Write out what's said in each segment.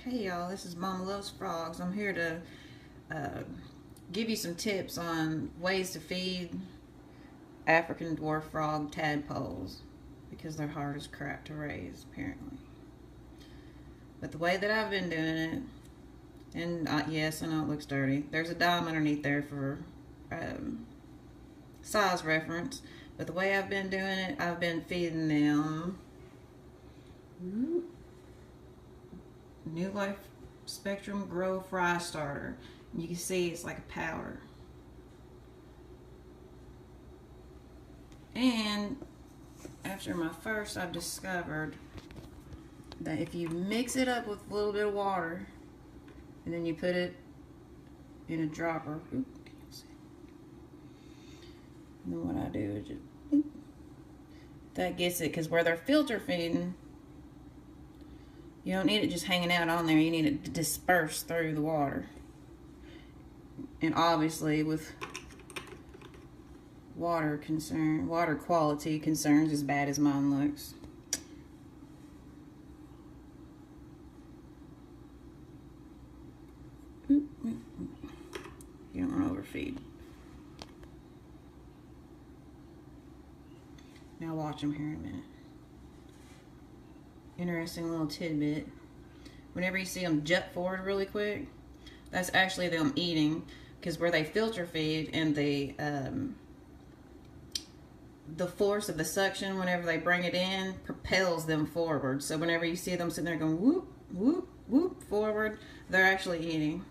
Hey y'all, this is Mama Loves Frogs. I'm here to give you some tips on ways to feed African Dwarf Frog tadpoles because they're hard as crap to raise, apparently. But the way that I've been doing it, and yes, I know it looks dirty. There's a dime underneath there for size reference. But the way I've been doing it, I've been feeding them New Life Spectrum Grow Fry Starter. You can see it's like a powder. And after my first, I've discovered that if you mix it up with a little bit of water and then you put it in a dropper, and then what I do is just that gets it, because where they're filter feeding, you don't need it just hanging out on there. You need it to disperse through the water. And obviously with water quality concerns, as bad as mine looks, you don't want to overfeed. Now watch them here in a minute. Interesting little tidbit. Whenever you see them jut forward really quick, that's actually them eating, because where they filter feed and the force of the suction whenever they bring it in propels them forward. So whenever you see them sitting there going whoop, whoop, whoop forward, they're actually eating.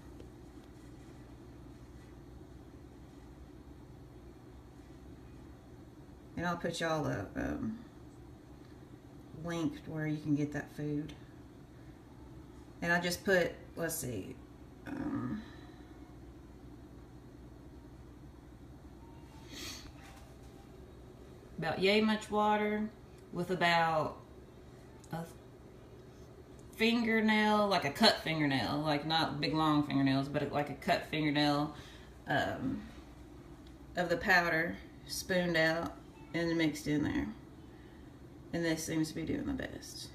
And I'll put y'all a link where you can get that food. And I just put, let's see, about yay much water with about a fingernail, like a cut fingernail, like not big long fingernails, but like a cut fingernail of the powder spooned out and mixed in there. And this seems to be doing the best.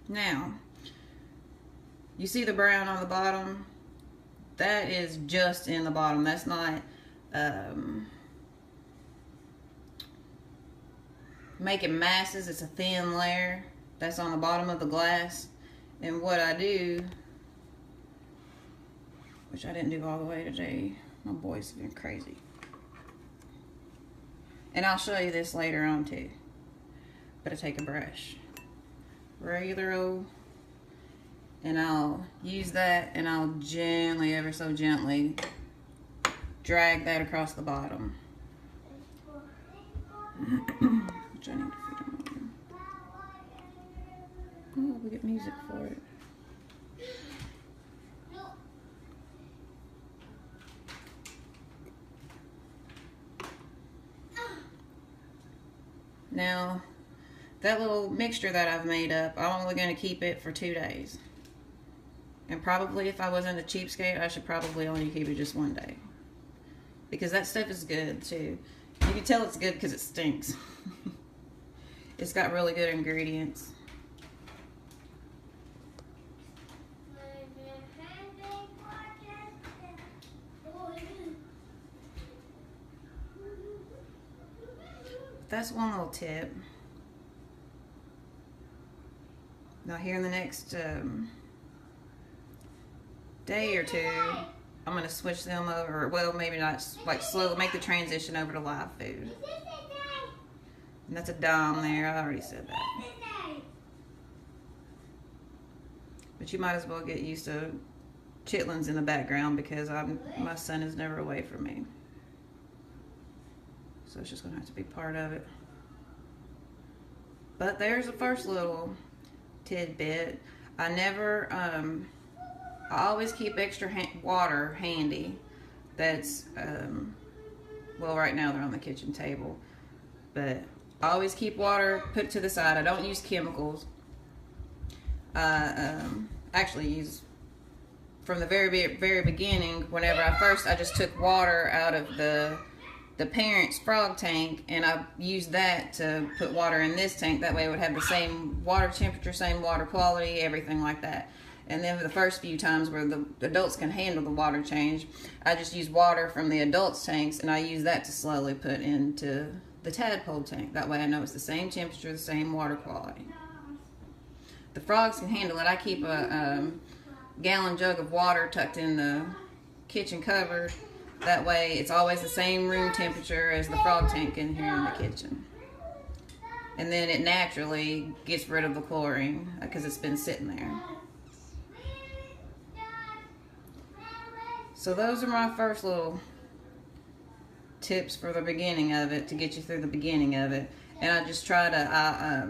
Now, you see the brown on the bottom? That is just in the bottom. That's not making masses. It's a thin layer that's on the bottom of the glass. And what I do, which I didn't do all the way today, my boy's been crazy. And I'll show you this later on too. But I take a brush, regular old, and I'll use that and I'll gently, ever so gently, drag that across the bottom. Which I need to feed them over. Oh, we get music for it. Now, that little mixture that I've made up, I'm only going to keep it for 2 days. And probably if I wasn't a cheapskate, I should probably only keep it just 1 day. Because that stuff is good too. You can tell it's good because it stinks. It's got really good ingredients. That's one little tip. Now here in the next day or two, I'm going to switch them over. Well, maybe not, like slowly make the transition over to live food. And that's a dime there. I already said that. But you might as well get used to chitlins in the background, because my son is never away from me. So it's just going to have to be part of it. But there's the first little tidbit. I always keep extra water handy. That's, well, right now they're on the kitchen table. But I always keep water put to the side. I don't use chemicals. Actually use, from the very beginning, whenever I just took water out of the the parent's frog tank, and I used that to put water in this tank. That way it would have the same water temperature, same water quality, everything like that. And then for the first few times where the adults can handle the water change, I just use water from the adults' tanks, and I use that to slowly put into the tadpole tank. That way I know it's the same temperature, the same water quality. The frogs can handle it. I keep a gallon jug of water tucked in the kitchen cupboard. That way it's always the same room temperature as the frog tank in here in the kitchen. And then it naturally gets rid of the chlorine because it's been sitting there. So those are my first little tips for the beginning of it, to get you through the beginning of it. And I just try to,